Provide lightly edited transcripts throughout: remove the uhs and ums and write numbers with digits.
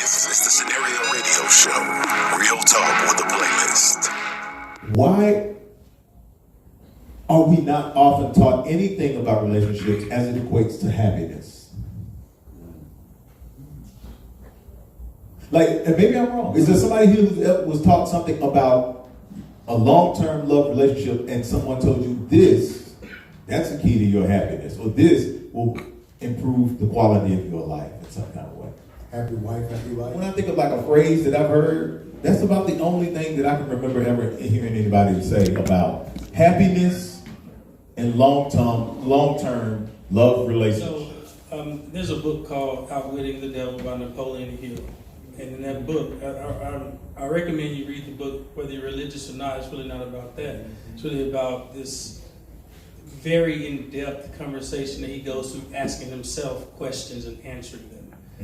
This is the Scenario Radio Show. Real talk with a playlist. Why are we not often taught anything about relationships as it equates to happiness? Like, and maybe I'm wrong. Is there somebody who was taught something about a long-term love relationship and someone told you this, that's the key to your happiness, or this will improve the quality of your life in some kind of way? Happy wife, happy life. When I think of like a phrase that I've heard, that's about the only thing that I can remember ever hearing anybody say about happiness and long-term love relationships. So there's a book called Outwitting the Devil by Napoleon Hill. And in that book, I recommend you read the book, whether you're religious or not. It's really not about that. It's really about this very in-depth conversation that he goes through, asking himself questions and answering them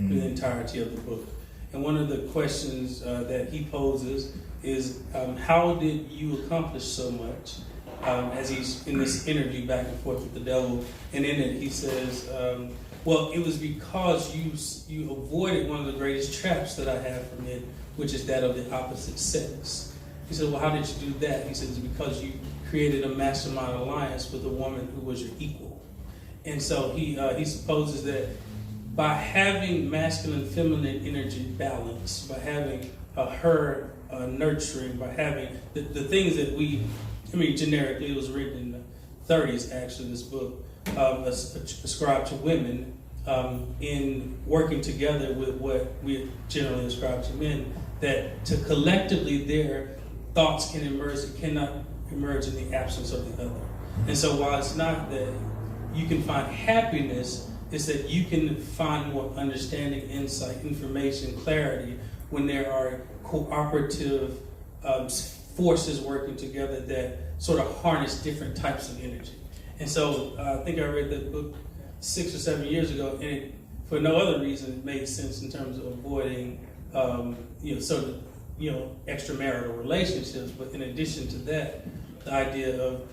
through the entirety of the book. And one of the questions that he poses is, how did you accomplish so much? As he's in this interview back and forth with the devil. And in it, he says, well, it was because you avoided one of the greatest traps that I have for men, which is that of the opposite sex. He said, well, how did you do that? He said, it's because you created a mastermind alliance with a woman who was your equal. And so he supposes that by having masculine and feminine energy balance, by having her nurturing, by having the things that generically, it was written in the 30s, actually, this book, ascribed to women in working together with what we generally ascribe to men, that to collectively their thoughts can emerge, it cannot emerge in the absence of the other. And so while it's not that you can find happiness, it's that you can find more understanding, insight, information, clarity when there are cooperative forces working together that sort of harness different types of energy. And so I think I read that book 6 or 7 years ago, and it, for no other reason, it made sense in terms of avoiding, extramarital relationships. But in addition to that, the idea of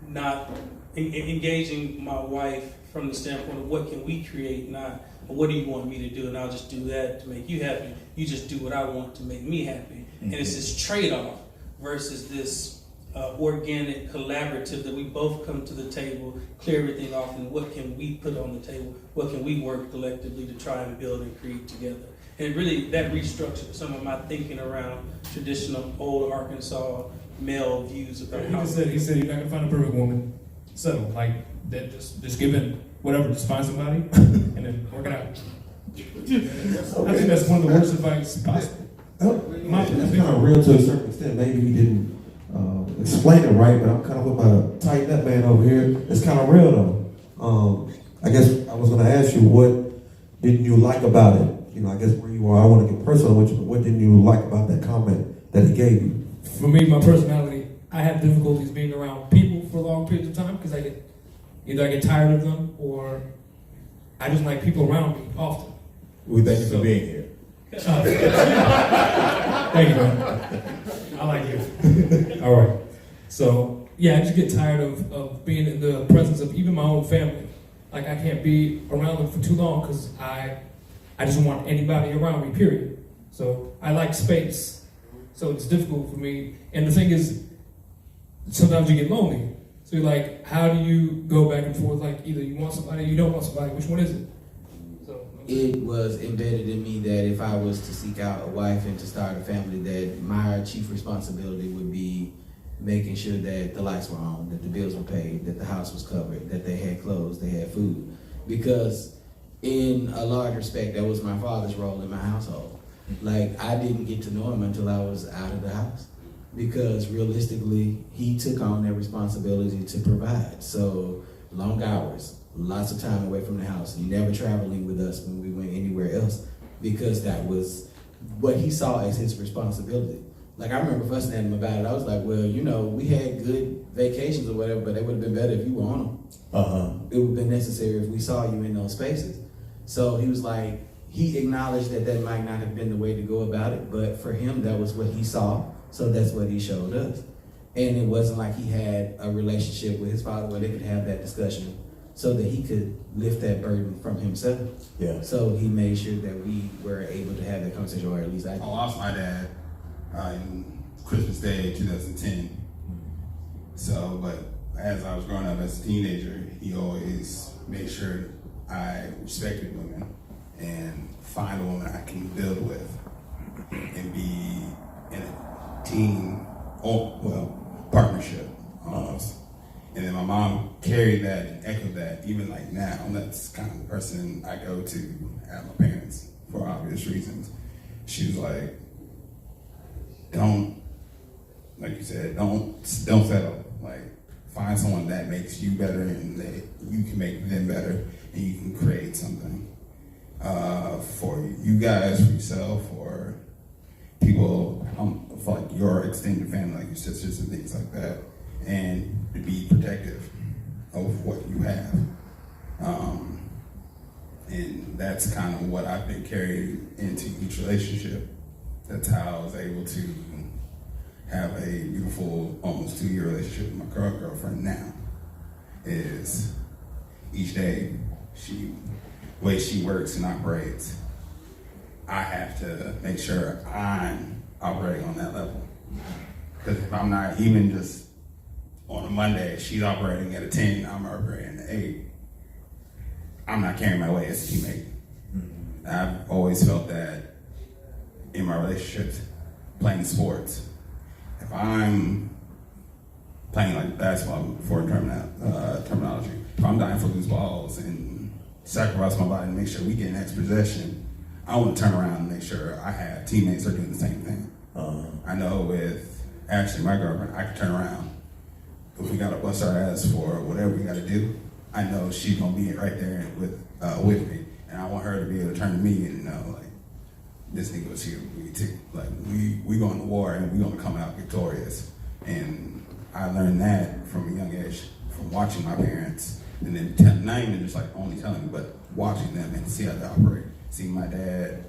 not engaging my wife from the standpoint of what can we create, not what do you want me to do, and I'll just do that to make you happy. You just do what I want to make me happy. And it's this trade-off versus this organic, collaborative that we both come to the table, clear everything off, and what can we put on the table? What can we work collectively to try and build and create together? And really, that restructured some of my thinking around traditional old Arkansas male views about how. He said you're not gonna find a perfect woman. Settle like that. Just give in whatever. Just find somebody and then work it out. I think that's one of the worst advice possible. That's kind of real to a certain extent. Maybe he didn't explain it right, but I'm kind of with my tight nut man over here. It's kind of real though. I guess I was going to ask you, what didn't you like about it? I guess where you are, I want to get personal with you, but what didn't you like about that comment that he gave you? For me, my personality, I have difficulties being around people for long periods of time because either I get tired of them or I just like people around me often. We thank you for being here. Thank you, man. I like you. All right. So, yeah, I just get tired of being in the presence of even my own family. Like, I can't be around them for too long because I just don't want anybody around me, period. So, I like space. So, it's difficult for me. And the thing is, sometimes you get lonely. So, you're like, how do you go back and forth? Like, either you want somebody or you don't want somebody. Which one is it? It was embedded in me that if I was to seek out a wife and to start a family, that my chief responsibility would be making sure that the lights were on, that the bills were paid, that the house was covered, that they had clothes, they had food. Because in a large respect, that was my father's role in my household. Like, I didn't get to know him until I was out of the house. Because realistically, he took on that responsibility to provide. So, long hours, lots of time away from the house, never traveling with us when we went anywhere else, because that was what he saw as his responsibility. Like, I remember fussing at him about it. I was like, well, we had good vacations or whatever, but it would have been better if you were on them. It would have been necessary if we saw you in those spaces. So he was like, he acknowledged that might not have been the way to go about it, but for him, that was what he saw, so that's what he showed us. And it wasn't like he had a relationship with his father where they could have that discussion. so that he could lift that burden from himself. Yeah. So he made sure that we were able to have that conversation, or at least I did. I lost my dad in Christmas Day 2010. So, but as I was growing up as a teenager, he always made sure I respected women and find a woman I can build with and be in a team, partnership almost. And then my mom carried that and echoed that even like now. And that's kind of the person I go to at my parents for obvious reasons. She was like, don't, like you said, don't settle. Like, find someone that makes you better and that you can make them better and you can create something for you guys, for yourself, or people for like your extended family, like your sisters and things like that, and to be protective of what you have. And that's kind of what I've been carried into each relationship. That's how I was able to have a beautiful, almost 2-year relationship with my current girlfriend now. Is each day, the way she works and operates, I have to make sure I'm operating on that level. Because if I'm not, even just on a Monday, she's operating at a 10, I'm operating at 8, I'm not carrying my weight as a teammate. I've always felt that in my relationships, playing sports. If I'm playing like basketball for terminology, if I'm dying for loose balls and sacrifice my body to make sure we get next possession, I want to turn around and make sure I have teammates that are doing the same thing. I know with Ashley, my girlfriend, I can turn around. If we got to bust our ass for whatever we got to do, I know she's gonna be right there with me, and I want her to be able to turn to me and know like this nigga was here with me too. Like we going to war and we gonna come out victorious. And I learned that from a young age from watching my parents, and then not even just like only telling me, but watching them and see how they operate. Seeing my dad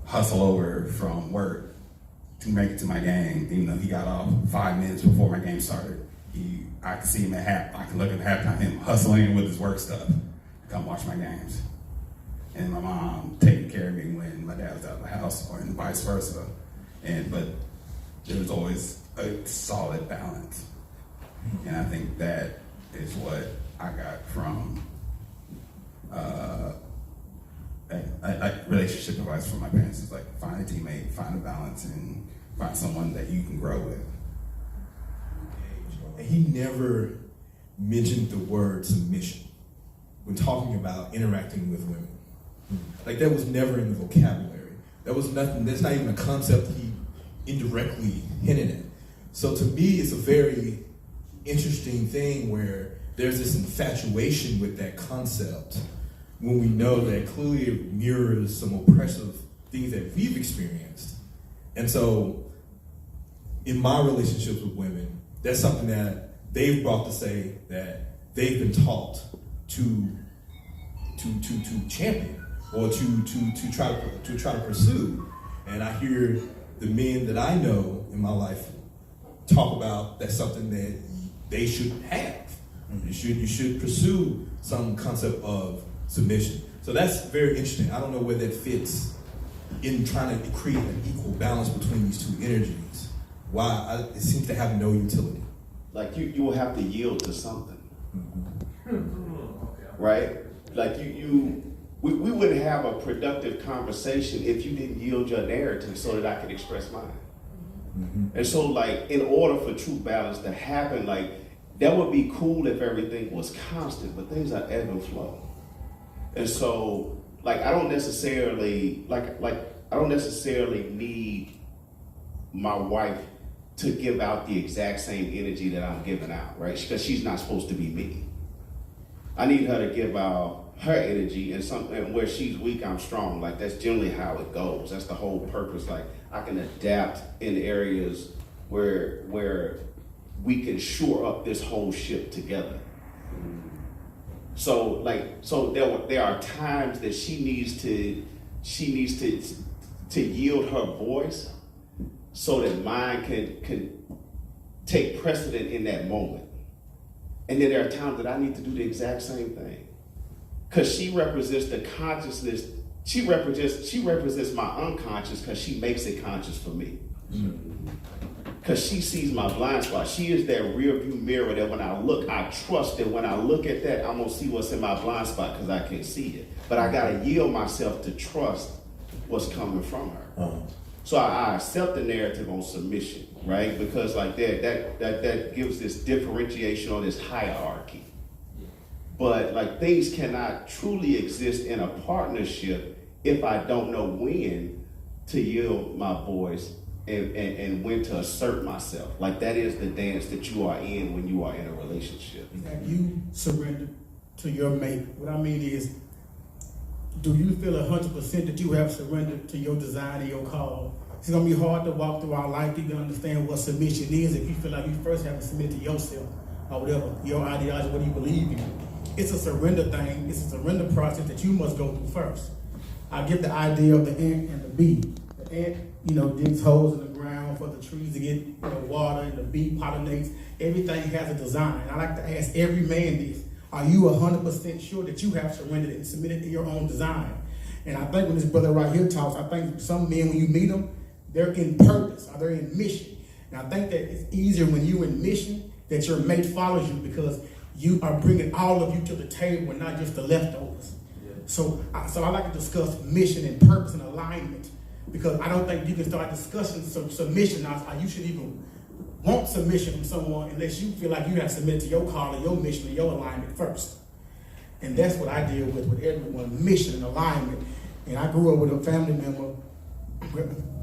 hustle over from work to make it to my game, even though he got off 5 minutes before my game started. I could see him I could look at halftime, him hustling with his work stuff to come watch my games. And my mom taking care of me when my dad was out of the house, or and vice versa. But there was always a solid balance. And I think that is what I got from relationship advice from my parents. Is like, find a teammate, find a balance, and find someone that you can grow with. And he never mentioned the word submission when talking about interacting with women. Like, that was never in the vocabulary. That was nothing, that's not even a concept he indirectly hinted at. So to me, it's a very interesting thing where there's this infatuation with that concept when we know that clearly it mirrors some oppressive things that we've experienced. And so in my relationships with women, that's something that they've brought to say that they've been taught to champion or to try to pursue. And I hear the men that I know in my life talk about that's something that they should have. You should pursue some concept of submission. So that's very interesting. I don't know where that fits in trying to create an equal balance between these two energies. It seems to have no utility. Like you will have to yield to something, right? Like we wouldn't have a productive conversation if you didn't yield your narrative so that I could express mine. And so, like, in order for true balance to happen, like, that would be cool if everything was constant, but things are ebb and flow. And so, like, I don't necessarily need my wife to give out the exact same energy that I'm giving out, right? Because she's not supposed to be me. I need her to give out her energy, and where she's weak, I'm strong. Like, that's generally how it goes. That's the whole purpose. Like, I can adapt in areas where we can shore up this whole ship together. So there are times that she needs to yield her voice so that mine can take precedent in that moment. And then there are times that I need to do the exact same thing. Because she represents the consciousness, she represents my unconscious because she makes it conscious for me. Because she sees my blind spot. She is that rear view mirror that when I look, I trust that when I look at that, I'm going to see what's in my blind spot because I can't see it. But I got to yield myself to trust what's coming from her. So I accept the narrative on submission, right? Because like that gives this differentiation or this hierarchy. But like things cannot truly exist in a partnership if I don't know when to yield my voice and when to assert myself. Like that is the dance that you are in when you are in a relationship. Have you surrendered to your mate? What I mean is, do you feel 100% that you have surrendered to your design and your call? It's gonna be hard to walk through our life to even understand what submission is if you feel like you first have to submit to yourself or whatever, your ideology, what you believe in. It's a surrender thing. It's a surrender process that you must go through first. I get the idea of the ant and the bee. The ant, digs holes in the ground for the trees to get water, and the bee pollinates. Everything has a design. And I like to ask every man this. Are you 100% sure that you have surrendered and submitted to your own design? And I think when this brother right here talks, I think some men, when you meet them, they're in purpose or they're in mission. And I think that it's easier when you're in mission that your mate follows you because you are bringing all of you to the table and not just the leftovers. Yeah. So I like to discuss mission and purpose and alignment because I don't think you can start discussing some submission or you should even want submission from someone unless you feel like you have submitted to your call or your mission or your alignment first. And that's what I deal with everyone, mission and alignment. And I grew up with a family member.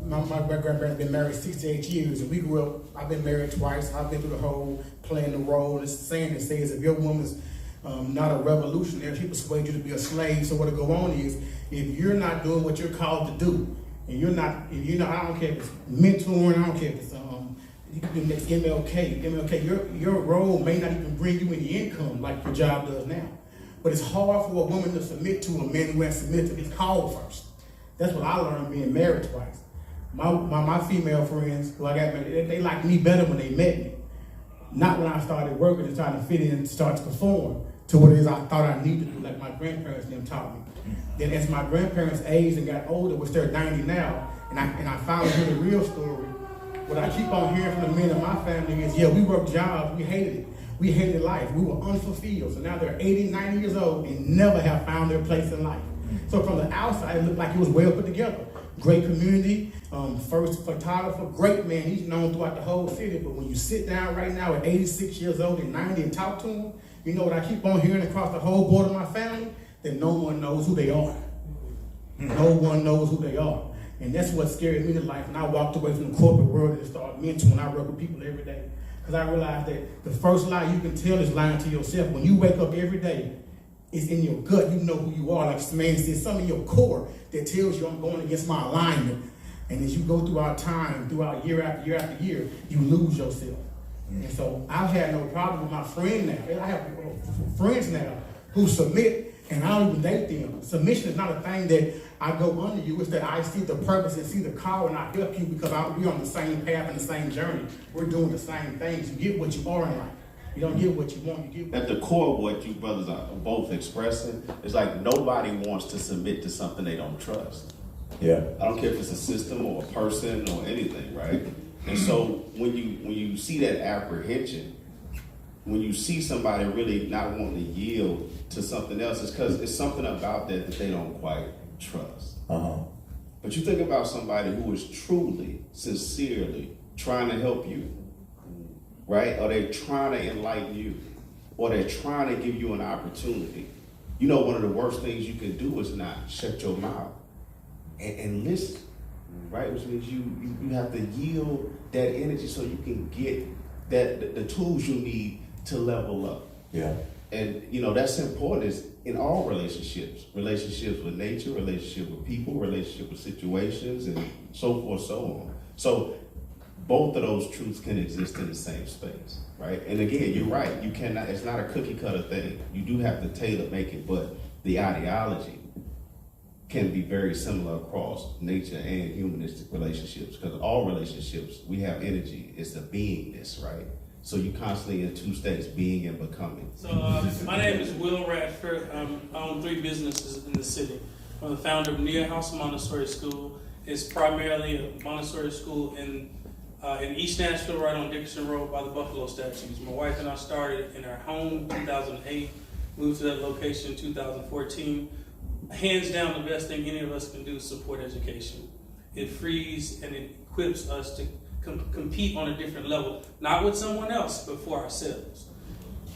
My great-grandparents been married 68 years, and we grew up, I've been married twice, I've been through the whole playing the role. It's the saying that says if your woman's not a revolutionary, she persuade you to be a slave. So what'll go on is, if you're not doing what you're called to do, and you're not, I don't care if it's mentoring, I don't care if it's, you can do next MLK, your role may not even bring you any income like your job does now. But it's hard for a woman to submit to a man who has submitted to his call first. That's what I learned being married twice. My female friends who I got married, they liked me better when they met me. Not when I started working and trying to fit in and start to perform to what it is I thought I needed to do, like my grandparents and them taught me. Then as my grandparents aged and got older, which they're 90 now, and I finally heard the real story, what I keep on hearing from the men in my family is, we worked jobs, we hated it. We hated life, we were unfulfilled. So now they're 80, 90 years old and never have found their place in life. So from the outside, it looked like it was well put together. Great community, first photographer, great man. He's known throughout the whole city. But when you sit down right now at 86 years old and 90 and talk to him, you know what I keep on hearing across the whole board of my family? That no one knows who they are. No one knows who they are. And that's what scared me to life. And I walked away from the corporate world and started mentoring. I work with people every day. Because I realized that the first lie you can tell is lying to yourself. When you wake up every day, it's in your gut. You know who you are. Like man said, something in your core that tells you I'm going against my alignment. And as you go throughout time, throughout year after year after year, you lose yourself. And so I've had no problem with my friend now. I have friends now who submit, and I don't even date them. Submission is not a thing that I go under you. It's that I see the purpose and see the call, and I help you because we're on the same path and the same journey. We're doing the same things. You get what you are in life. You don't get what you want, you get at the core of what you brothers are both expressing, it's like nobody wants to submit to something they don't trust. Yeah. I don't care if it's a system or a person or anything, right? And so when you see that apprehension, when you see somebody really not wanting to yield to something else, it's because it's something about that they don't quite trust. But you think about somebody who is truly, sincerely trying to help you, right? Or they're trying to enlighten you, or they're trying to give you an opportunity. You know, one of the worst things you can do is not shut your mouth and listen, right? Which means you have to yield that energy so you can get the tools you need to level up. Yeah. And that's important is in all relationships with nature, relationship with people, relationship with situations, and so forth, so on. So both of those truths can exist in the same space, right? And again, you're right. You cannot. It's not a cookie cutter thing. You do have to tailor make it, but the ideology can be very similar across nature and humanistic relationships. Because all relationships, we have energy. It's a beingness, right? So you constantly in two states, being and becoming. So my name is Will Radford. I own 3 businesses in the city. I'm the founder of Nia House Montessori School. It's primarily a Montessori school in East Nashville, right on Dickerson Road by the Buffalo statues. My wife and I started in our home in 2008, moved to that location in 2014. Hands down, the best thing any of us can do is support education. It frees and it equips us to compete on a different level, not with someone else, but for ourselves.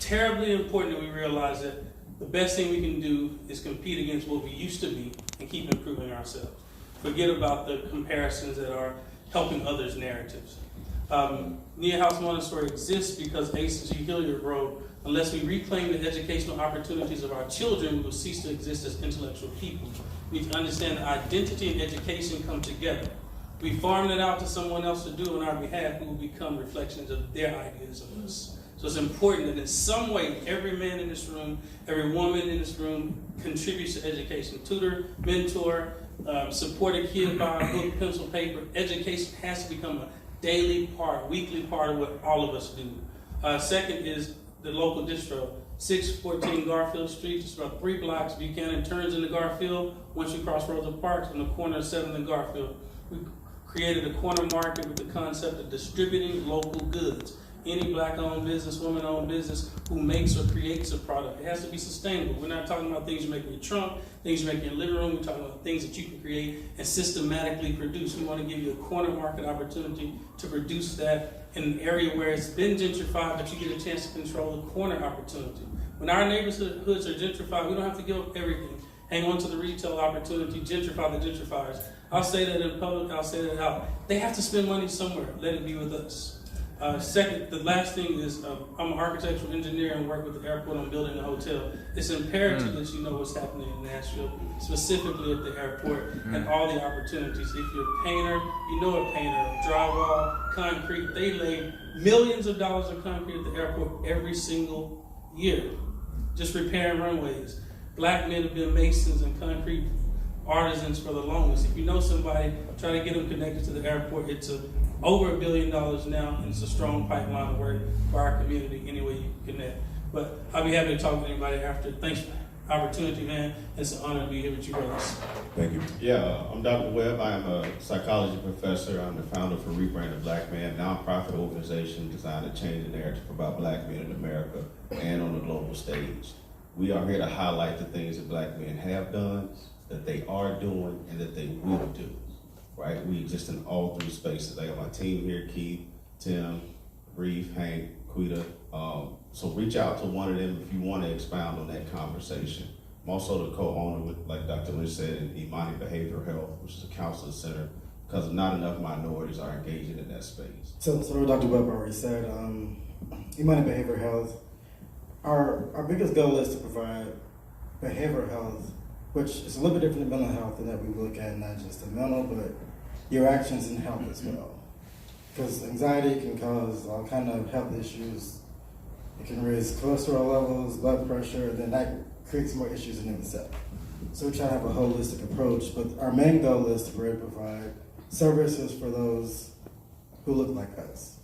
Terribly important that we realize that the best thing we can do is compete against what we used to be and keep improving ourselves. Forget about the comparisons that are helping others' narratives. Nia House Montessori exists because Asa G. Hilliard wrote, unless we reclaim the educational opportunities of our children, we will cease to exist as intellectual people. We need to understand that identity and education come together. We farm it out to someone else to do on our behalf, who will become reflections of their ideas of us. So it's important that in some way, every man in this room, every woman in this room contributes to education. Tutor, mentor, support a kid, buy a book, pencil, paper. Education has to become a daily part, weekly part of what all of us do. Second is the local distro, 614 Garfield Street, just about 3 blocks. Buchanan turns into Garfield. Once you cross Rosa Parks, on the corner of 7th and Garfield, we created a corner market with the concept of distributing local goods. Any black-owned business, woman-owned business who makes or creates a product, it has to be sustainable. We're not talking about things you make in your trunk, things you make in your living room. We're talking about things that you can create and systematically produce. We want to give you a corner market opportunity to produce that in an area where it's been gentrified, but you get a chance to control the corner opportunity. When our neighborhoods are gentrified, we don't have to give up everything. Hang on to the retail opportunity, gentrify the gentrifiers. I'll say that in public, I'll say that out. They have to spend money somewhere. Let it be with us. Second, the last thing is I'm an architectural engineer and work with the airport on building a hotel. It's imperative that you know what's happening in Nashville, specifically at the airport, and all the opportunities. If you're a painter, you know a painter, drywall, concrete. They lay millions of dollars of concrete at the airport every single year, just repairing runways. Black men have been masons and concrete artisans for the longest. If you know somebody, try to get them connected to the airport. It's over $1 billion now, and it's a strong pipeline of work for our community any way you can connect. But I'll be happy to talk to anybody after. Thanks for the opportunity, man. It's an honor to be here with you brothers. Thank you. Yeah, I'm Dr. Webb. I am a psychology professor. I'm the founder for Rebrand the Black Man, nonprofit organization designed to change the narrative about black men in America and on the global stage. We are here to highlight the things that black men have done, that they are doing, and that they will do. Right? We exist in all 3 spaces. I got my team here, Keith, Tim, Reef, Hank, Quita. So reach out to one of them if you want to expound on that conversation. I'm also the co-owner, with, like Dr. Lynch said, in Imani Behavioral Health, which is a counseling center, because not enough minorities are engaging in that space. So what Dr. Webb already said, Imani Behavioral Health, our biggest goal is to provide behavioral health, which is a little bit different than mental health, in that we look at not just the mental, but your actions and health as well. Because anxiety can cause all kind of health issues. It can raise cholesterol levels, blood pressure, and then that creates more issues in itself. So we try to have a holistic approach, but our main goal is to provide services for those who look like us.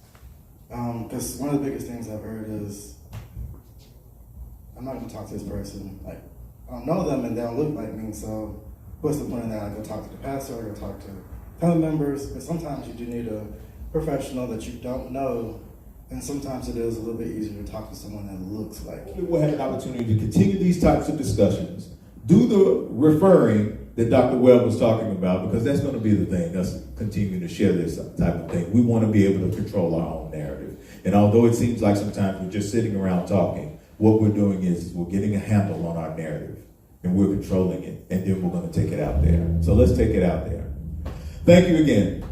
Because one of the biggest things I've heard is, I'm not gonna talk to this person, like, I don't know them and they don't look like me, so what's the point of that? I go talk to the pastor, I go talk to family members, but sometimes you do need a professional that you don't know, and sometimes it is a little bit easier to talk to someone that looks like you. We'll have an opportunity to continue these types of discussions. Do the referring that Dr. Webb was talking about, because that's going to be the thing, us continuing to share this type of thing. We want to be able to control our own narrative. And although it seems like sometimes we're just sitting around talking, what we're doing is we're getting a handle on our narrative, and we're controlling it, and then we're going to take it out there. So let's take it out there. Thank you again.